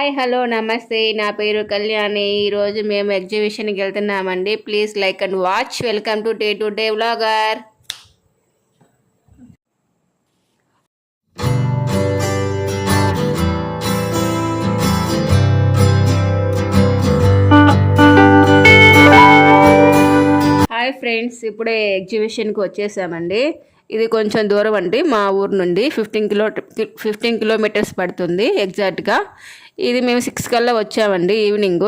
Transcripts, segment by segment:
Hi hello నమస్తే నా పేరు కళ్యాణి. ఈరోజు మేము ఎగ్జిబిషన్కి వెళ్తున్నామండి. Please like and watch. Welcome to day vlogger. Hi friends, ఇప్పుడే ఎగ్జిబిషన్కి వచ్చేసామండి. ఇది కొంచెం దూరం అండి, మా ఊరు నుండి 15 కిలోమీటర్స్ పడుతుంది ఎగ్జాక్ట్గా. ఇది మేము 6 కల్లా వచ్చామండి, ఈవినింగ్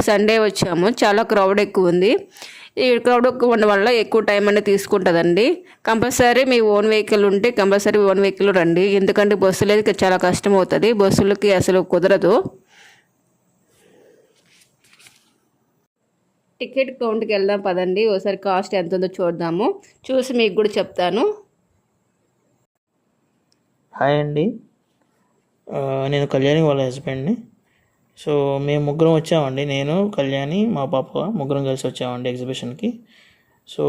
సండే వచ్చాము. చాలా క్రౌడ్ ఎక్కువ ఉంది. ఈ క్రౌడ్ ఎక్కువ ఉండడం వల్ల ఎక్కువ టైం అనేది తీసుకుంటుందండి. కంపల్సరీ మీ ఓన్ వెహికల్ ఉంటే కంపల్సరీ ఓన్ వెహికల్ రండి, ఎందుకంటే బస్సులు అయితే చాలా కష్టం అవుతుంది, బస్సులకి అసలు కుదరదు. టికెట్ కౌంట్కి వెళ్దాం పదండి, ఒకసారి కాస్ట్ ఎంత ఉందో చూద్దాము, చూసి మీకు కూడా చెప్తాను. హాయ్ అండి, నేను కళ్యాణి వాళ్ళ హస్బెండ్ని. సో మేము ముగ్గురం వచ్చామండి, నేను కళ్యాణి మా పాప ముగ్గురం కలిసి వచ్చామండి ఎగ్జిబిషన్కి. సో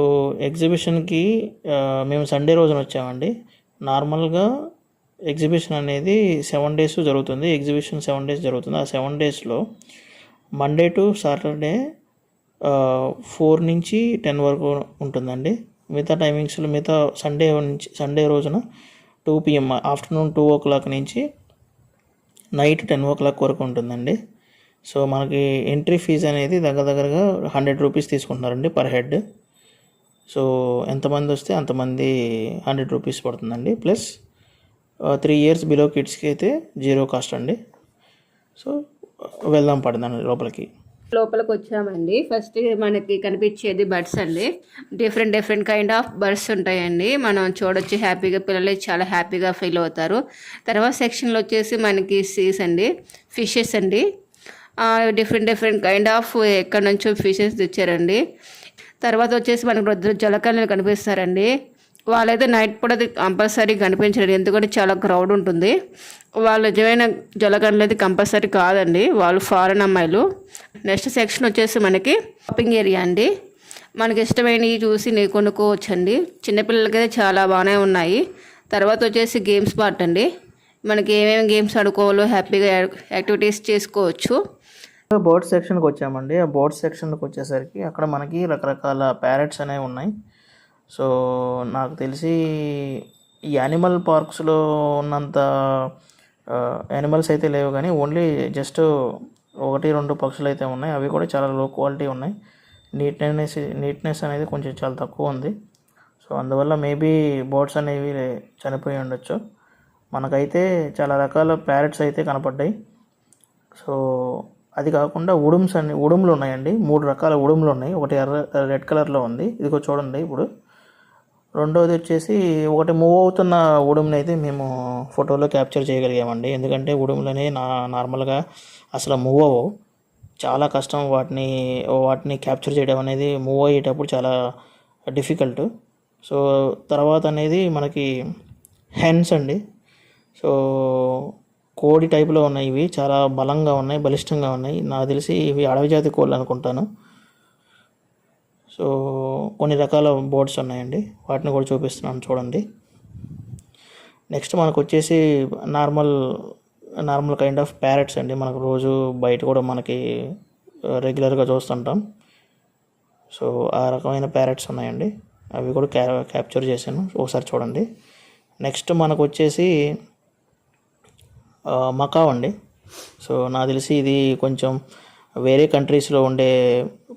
ఎగ్జిబిషన్కి మేము సండే రోజున వచ్చామండి. నార్మల్గా ఎగ్జిబిషన్ అనేది 7 days జరుగుతుంది. ఎగ్జిబిషన్ 7 days జరుగుతుంది. ఆ 7 daysలో మండే టు సాటర్డే 4 నుంచి 10 వరకు ఉంటుందండి. మిగతా టైమింగ్స్లో సండే రోజున 2 PM ఆఫ్టర్నూన్ 2 o'clock నుంచి నైట్ 10 o'clock వరకు ఉంటుందండి. సో మనకి ఎంట్రీ ఫీజు అనేది దగ్గరగా 100 rupees తీసుకుంటున్నారండి పర్ హెడ్. సో ఎంతమంది వస్తే అంతమంది 100 rupees పడుతుందండి. ప్లస్ 3 years బిలో కిడ్స్కి అయితే 0 cost అండి. సో వెళ్దాం పడుతుందండి లోపలికి వచ్చామండి. ఫస్ట్ మనకి కనిపించేది బర్డ్స్ అండి. డిఫరెంట్ కైండ్ ఆఫ్ బర్డ్స్ ఉంటాయండి, మనం చూడొచ్చు. హ్యాపీగా పిల్లలు చాలా హ్యాపీగా ఫీల్ అవుతారు. తర్వాత సెక్షన్లో వచ్చేసి మనకి సీస్ అండి, ఫిషెస్ అండి. డిఫరెంట్ కైండ్ ఆఫ్ ఎక్కడి నుంచో ఫిషెస్ తెచ్చారండి. తర్వాత వచ్చేసి మనకు జలకన్యలు కనిపిస్తారండి. వాళ్ళైతే నైట్ కూడా కంపల్సరీ కనిపించలేదు, ఎందుకంటే చాలా క్రౌడ్ ఉంటుంది. వాళ్ళు నిజమైన జలకన్యలు అయితే కంపల్సరీ కాదండి, వాళ్ళు ఫారెన్ అమ్మాయిలు. నెక్స్ట్ సెక్షన్ వచ్చేసి మనకి షాపింగ్ ఏరియా అండి. మనకి ఇష్టమైనవి చూసి కొనుక్కోవచ్చు అండి. చిన్నపిల్లలకైతే చాలా బాగానే ఉన్నాయి. తర్వాత వచ్చేసి గేమ్స్ పార్ట్ అండి, మనకి ఏమేమి గేమ్స్ ఆడుకోవాలో హ్యాపీగా యాక్టివిటీస్ చేసుకోవచ్చు. బర్డ్ సెక్షన్కి వచ్చామండి. ఆ బర్డ్ సెక్షన్కి వచ్చేసరికి అక్కడ మనకి రకరకాల ప్యారెట్స్ అనేవి ఉన్నాయి. సో నాకు తెలిసి ఈ యానిమల్ పార్క్స్లో ఉన్నంత యానిమల్స్ అయితే లేవు, కానీ ఓన్లీ జస్ట్ 1-2 పక్షులు అయితే ఉన్నాయి. అవి కూడా చాలా లో క్వాలిటీ ఉన్నాయి. నీట్నెస్ అనేది కొంచెం చాలా తక్కువ ఉంది. సో అందువల్ల మేబీ బర్డ్స్ అనేవి చనిపోయి ఉండొచ్చు. మనకైతే చాలా రకాల ప్యారెట్స్ అయితే కనపడ్డాయి. సో అది కాకుండా ఉడుములు ఉన్నాయండి. 3 రకాల ఉడుములు ఉన్నాయి. ఒకటి రెడ్ కలర్లో ఉంది, ఇదిగో చూడండి. ఇప్పుడు రెండోది వచ్చేసి ఒకటి మూవ్ అవుతున్న ఉడుముని అయితే మేము ఫోటోలో క్యాప్చర్ చేయగలిగామండి. ఎందుకంటే ఉడుములు అనేవి నార్మల్గా అసలు మూవ్ అవ్వవు, చాలా కష్టం వాటిని క్యాప్చర్ చేయడం అనేది. మూవ్ అయ్యేటప్పుడు చాలా డిఫికల్ట్. సో తర్వాత అనేది మనకి హెన్స్ అండి. సో కోడి టైప్లో ఉన్నాయి, ఇవి చాలా బలంగా ఉన్నాయి, బలిష్టంగా ఉన్నాయి. నాకు తెలిసి ఇవి అడవి జాతి కోళ్ళు అనుకుంటాను. సో కొన్ని రకాల బర్డ్స్ ఉన్నాయండి, వాటిని కూడా చూపిస్తున్నాను చూడండి. నెక్స్ట్ మనకు వచ్చేసి నార్మల్ కైండ్ ఆఫ్ ప్యారెట్స్ అండి. మనకు రోజు బయట కూడా మనకి రెగ్యులర్గా చూస్తుంటాం. సో ఆ రకమైన ప్యారెట్స్ ఉన్నాయండి, అవి కూడా క్యాప్చర్ చేశాను, ఒకసారి చూడండి. నెక్స్ట్ మనకు వచ్చేసి మకావ్ అండి. సో నాకు తెలిసి ఇది కొంచెం వేరే కంట్రీస్లో ఉండే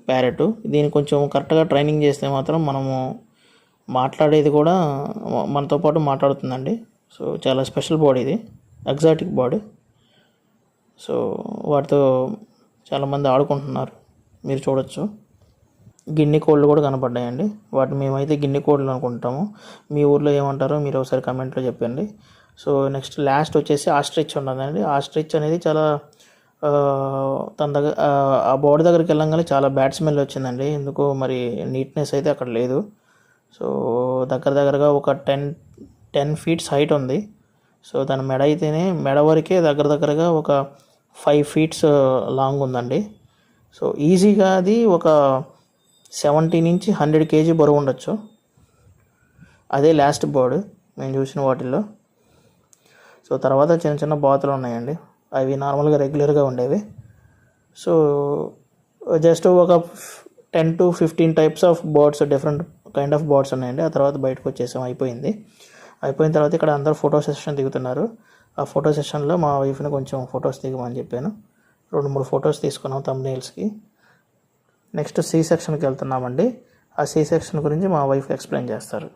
ప్యారెట్. దీన్ని కొంచెం కరెక్ట్గా ట్రైనింగ్ చేస్తే మాత్రం మనము మాట్లాడేది కూడా మనతో పాటు మాట్లాడుతుందండి. సో చాలా స్పెషల్ బర్డ్ ఇది, ఎగ్జాటిక్ బర్డ్. సో వాటితో చాలామంది ఆడుకుంటున్నారు, మీరు చూడొచ్చు. గిన్నె కోళ్ళు కూడా కనపడ్డాయండి. వాటిని మేమైతే గిన్నె కోళ్ళు అనుకుంటాము, మీ ఊర్లో ఏమంటారో మీరు ఒకసారి కమెంట్లో చెప్పండి. సో నెక్స్ట్ లాస్ట్ వచ్చేసి ఆస్ట్రిచ్ ఉన్నదండి. ఆస్ట్రిచ్ అనేది చాలా తన దగ్గర ఆ బోర్డు దగ్గరికి వెళ్ళంగానే చాలా బ్యాడ్ స్మెల్ వచ్చిందండి. ఎందుకో మరి నీట్నెస్ అయితే అక్కడ లేదు. సో దగ్గరగా ఒక 10 feet హైట్ ఉంది. సో దాని మెడ వరకే దగ్గరగా ఒక 5 feet లాంగ్ ఉందండి. సో ఈజీగా అది ఒక 70 నుంచి 100 kg బరువు ఉండొచ్చు. అదే లాస్ట్ బర్డ్ మేము చూసిన వాటిల్లో. సో తర్వాత చిన్న బాతులు ఉన్నాయండి. అవి నార్మల్గా రెగ్యులర్గా ఉండేవి. సో జస్ట్ ఒక 10 to 15 types of birds, different kind of birds ఉన్నాయండి. ఆ తర్వాత బయటకు వచ్చేసాం, అయిపోయిన తర్వాత ఇక్కడ అందరూ ఫోటో సెషన్ దిగుతున్నారు. ఆ ఫోటో సెషన్లో మా వైఫ్ని కొంచెం ఫొటోస్ దిగమని చెప్పాను. 2-3 ఫొటోస్ తీసుకున్నాం థంబ్నెయిల్స్కి. నెక్స్ట్ సి సెక్షన్కి వెళ్తున్నామండి. ఆ సి సెక్షన్ గురించి మా వైఫ్ ఎక్స్ప్లెయిన్ చేస్తారు.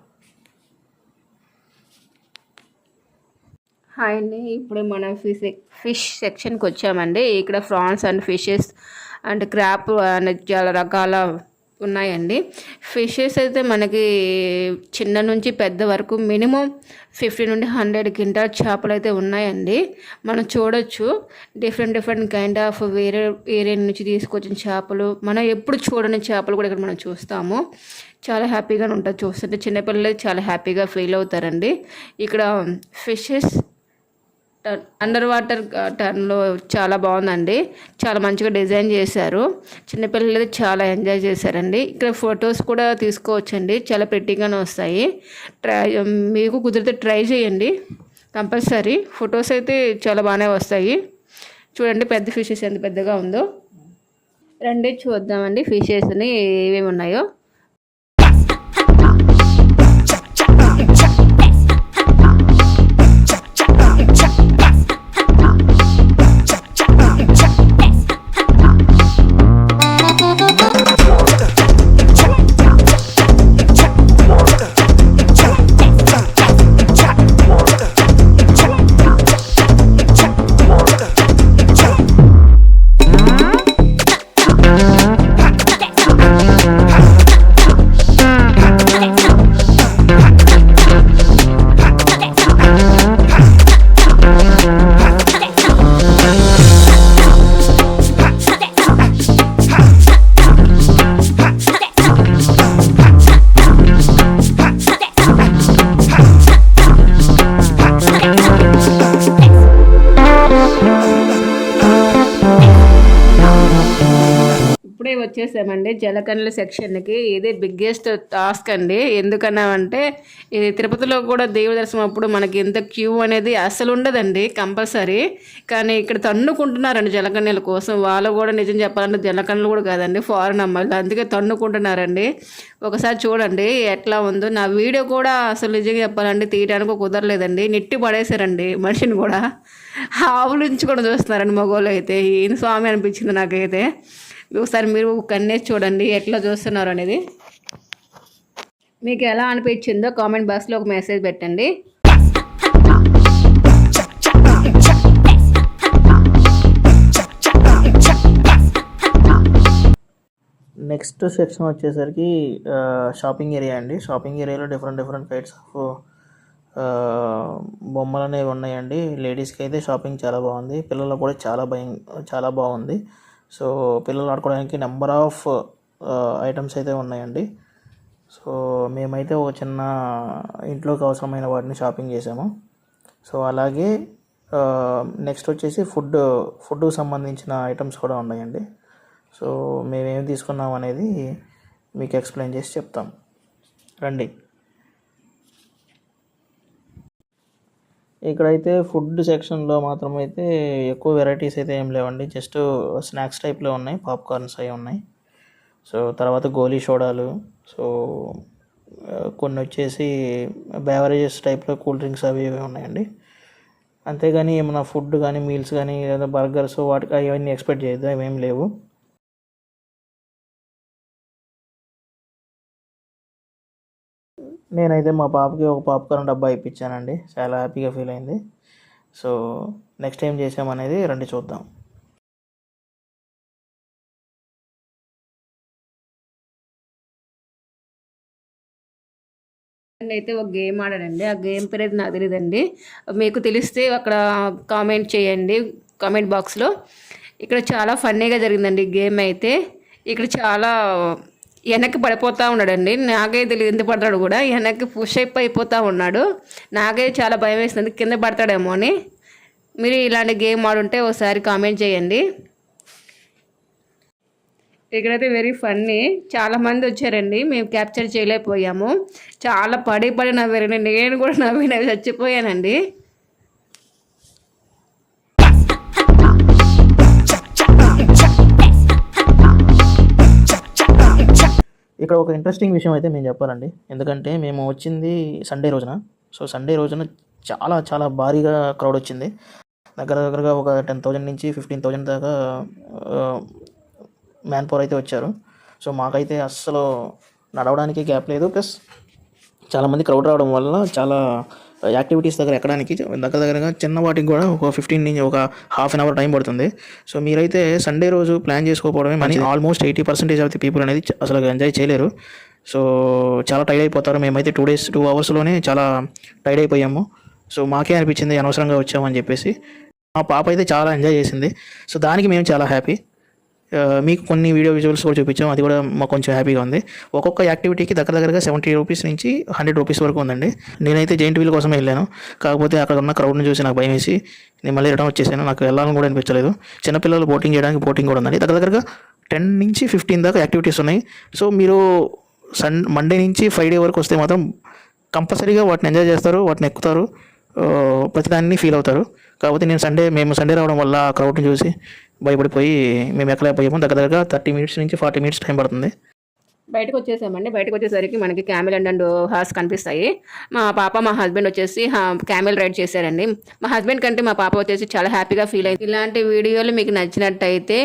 హాయ్ అండి, ఇప్పుడు మనం ఫిష్ సెక్షన్కి వచ్చామండి. ఇక్కడ prawns and fishes and crop and చాలా రకాల ఉన్నాయండి. ఫిషెస్ అయితే మనకి చిన్న నుంచి పెద్ద వరకు మినిమం 50 నుండి 100 క్వింటాల్ చేపలు అయితే ఉన్నాయండి. మనం చూడొచ్చు డిఫరెంట్ కైండ్ ఆఫ్ వేరే ఏరియా నుంచి తీసుకొచ్చిన చేపలు, మనం ఎప్పుడు చూడని చేపలు కూడా ఇక్కడ మనం చూస్తాము. చాలా హ్యాపీగా ఉంటుంది చూస్తుంటే. చిన్నపిల్లలు చాలా హ్యాపీగా ఫీల్ అవుతారండి. ఇక్కడ ఫిషెస్ అండర్ వాటర్ టర్న్లో చాలా బాగుందండి. చాలా మంచిగా డిజైన్ చేశారు. చిన్నపిల్లలు అయితే చాలా ఎంజాయ్ చేశారండి. ఇక్కడ ఫొటోస్ కూడా తీసుకోవచ్చండి, చాలా ప్రెట్టీగానే వస్తాయి. మీకు కుదిరితే ట్రై చేయండి కంపల్సరీ. ఫొటోస్ అయితే చాలా బాగానే వస్తాయి. చూడండి పెద్ద ఫిషెస్ ఎంత పెద్దగా ఉందో. రండి చూద్దామండి ఫిషెస్ని ఏమేమి ఉన్నాయో. ఇప్పుడే వచ్చేసామండి జలకన్నుల సెక్షన్కి. ఇదే బిగ్గెస్ట్ టాస్క్ అండి. ఎందుకన్నామంటే ఇది తిరుపతిలో కూడా దేవుడి దర్శనం అప్పుడు మనకి ఎంత క్యూ అనేది అసలు ఉండదండి కంపల్సరీ. కానీ ఇక్కడ తన్నుకుంటున్నారండి జలకన్యల కోసం. వాళ్ళు కూడా నిజం చెప్పాలంటే జలకన్నులు కూడా కాదండి, ఫారెన్ అమ్మాయిలు, అందుకే తన్నుకుంటున్నారండి. ఒకసారి చూడండి ఎట్లా ఉందో. నా వీడియో కూడా అసలు నిజంగా చెప్పాలంటే తీయడానికి కుదరలేదండి, నెట్టి పడేశారండి మనిషిని కూడా. ఆవులించి కూడా చూస్తున్నారండి మగవాళ్ళు అయితే. ఈయన స్వామి అనిపించింది నాకైతే. ఒకసారి మీరు కన్నేసి చూడండి ఎట్లా చూస్తున్నారు అనేది. మీకు ఎలా అనిపించిందో కామెంట్ బాక్స్లో ఒక మెసేజ్ పెట్టండి. నెక్స్ట్ సెక్షన్ వచ్చేసరికి షాపింగ్ ఏరియా అండి. షాపింగ్ ఏరియాలో డిఫరెంట్ కైండ్స్ ఆఫ్ బొమ్మలు అనేవి ఉన్నాయండి. లేడీస్కి అయితే షాపింగ్ చాలా బాగుంది, పిల్లలకు కూడా చాలా బాగుంది. సో పిల్లలు ఆడుకోవడానికి నెంబర్ ఆఫ్ ఐటమ్స్ అయితే ఉన్నాయండి. సో మేమైతే ఒక చిన్న ఇంట్లోకి అవసరమైన వాటిని షాపింగ్ చేసాము. సో అలాగే నెక్స్ట్ వచ్చేసి ఫుడ్కు సంబంధించిన ఐటమ్స్ కూడా ఉన్నాయండి. సో మేమేమి తీసుకున్నాం అనేది మీకు ఎక్స్ప్లెయిన్ చేసి చెప్తాం, రండి. ఇక్కడైతే ఫుడ్ సెక్షన్లో మాత్రం అయితే ఎక్కువ వెరైటీస్ అయితే ఏం లేవండి. జస్ట్ స్నాక్స్ టైప్లో ఉన్నాయి, పాప్కార్న్స్ అవి ఉన్నాయి. సో తర్వాత గోలీ సోడాలు, సో కొన్ని వచ్చేసి బేవరేజెస్ టైప్లో కూల్ డ్రింక్స్ అవి ఇవి ఉన్నాయండి. అంతేగాని ఏమైనా ఫుడ్ కానీ మీల్స్ కానీ లేదా బర్గర్స్ వాటికి అవన్నీ ఎక్స్పెక్ట్ చేయొద్దు, అవేం లేవు. నేనైతే మా పాపకి ఒక పాప్కార్న్ డబ్బా ఇప్పించానండి, చాలా హ్యాపీగా ఫీల్ అయింది. సో నెక్స్ట్ ఏం చేసామనేది రండి చూద్దాం. అయితే ఒక గేమ్ ఆడానండి. ఆ గేమ్ పేరు అయితే నాకు తెలియదండి. మీకు తెలిస్తే అక్కడ కామెంట్ చేయండి కామెంట్ బాక్స్లో. ఇక్కడ చాలా ఫన్నీగా జరిగిందండి గేమ్ అయితే. ఇక్కడ చాలా వెనక్కి పడిపోతూ ఉన్నాడండి. నాకే తెలియదు ఎంత పడతాడు కూడా. వెనక్కి పుష్ అయిపోతూ ఉన్నాడు. నాకే చాలా భయం వేస్తుంది కింద పడతాడేమో అని. మీరు ఇలాంటి గేమ్ ఆడుంటే ఒకసారి కామెంట్ చేయండి. ఇక్కడైతే వెరీ ఫన్నీ, చాలామంది వచ్చారండి, మేము క్యాప్చర్ చేయలేకపోయాము. చాలా పడి నవ్వారండి, నేను కూడా నవ్వి చచ్చిపోయానండి. ఇక్కడ ఒక ఇంట్రెస్టింగ్ విషయం అయితే మేము చెప్పాలండి. ఎందుకంటే మేము వచ్చింది సండే రోజున. సో, సండే రోజున చాలా చాలా భారీగా క్రౌడ్ వచ్చింది. దగ్గరగా ఒక 10,000 నుంచి 15,000 దాకా మ్యాన్ పవర్ అయితే వచ్చారు. సో, మాకైతే అస్సలు నడవడానికి గ్యాప్ లేదు. ప్లస్ చాలామంది క్రౌడ్ రావడం వల్ల చాలా యాక్టివిటీస్ దగ్గర ఎక్కడానికి దగ్గరగా చిన్న వాటికి కూడా ఒక 15 నుంచి ఒక హాఫ్ అన్ అవర్ టైం పడుతుంది. సో, మీరైతే సండే రోజు ప్లాన్ చేసుకోకపోవడమే మంచిది. ఆల్మోస్ట్ 80% ఆఫ్ ది పీపుల్ అనేది అసలు ఎంజాయ్ చేయలేరు. సో, చాలా టైర్డ్ అయిపోతారు. మేమైతే 2 అవర్స్లోనే చాలా టైర్డ్ అయిపోయాము. సో, మాకే అనిపించింది అనవసరంగా వచ్చామని చెప్పేసి. మా పాప అయితే చాలా ఎంజాయ్ చేసింది. సో, దానికి మేము చాలా హ్యాపీ. మీకు కొన్ని వీడియో విజువల్స్ కూడా చూపించాం. అది కూడా మాకు కొంచెం హ్యాపీగా ఉంది. ఒక్కొక్క యాక్టివిటీకి దగ్గరగా 70 రూపీస్ నుంచి 100 రూపీస్ వరకు ఉందండి. నేనైతే జెయింట్ వీల్ కోసమే వెళ్ళాను. కాకపోతే అక్కడ ఉన్న క్రౌడ్ని చూసి నాకు భయం వేసి నేను మళ్ళీ రిటర్న్ వచ్చేసాను. నాకు వెళ్ళాలని కూడా అనిపించలేదు. చిన్నపిల్లలు బోటింగ్ చేయడానికి బోటింగ్ కూడా ఉందండి. దగ్గరగా 10 నుంచి 15 దాకా యాక్టివిటీస్ ఉన్నాయి. సో, మీరు మండే నుంచి ఫ్రైడే వరకు వస్తే మాత్రం కంపల్సరీగా వాటిని ఎంజాయ్ చేస్తారు, వాటిని ఎక్కుతారు, ప్రతిదాన్ని ఫీల్ అవుతారు. కాకపోతే మేము సండే రావడం వల్ల ఆ క్రౌడ్ని చూసి భయపడిపోయి మేము ఎక్కలేకపోయాము. దగ్గరగా 30 మినిట్స్ నుంచి 40 మినిట్స్ టైం పడుతుంది. బయటకు వచ్చేసామండి. బయటకు వచ్చేసరికి మనకి క్యామెల్ అండ్ హార్స్ కనిపిస్తాయి. మా పాప మా హస్బెండ్ వచ్చేసి క్యామెల్ రైడ్ చేశారండి. మా హస్బెండ్ కంటే మా పాప వచ్చేసి చాలా హ్యాపీగా ఫీల్ అయింది. ఇలాంటి వీడియోలు మీకు నచ్చినట్టయితే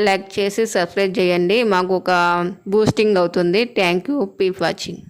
లైక్ చేసి సబ్స్క్రైబ్ చేయండి. మాకు ఒక బూస్టింగ్ అవుతుంది. Thank you. Keep watching.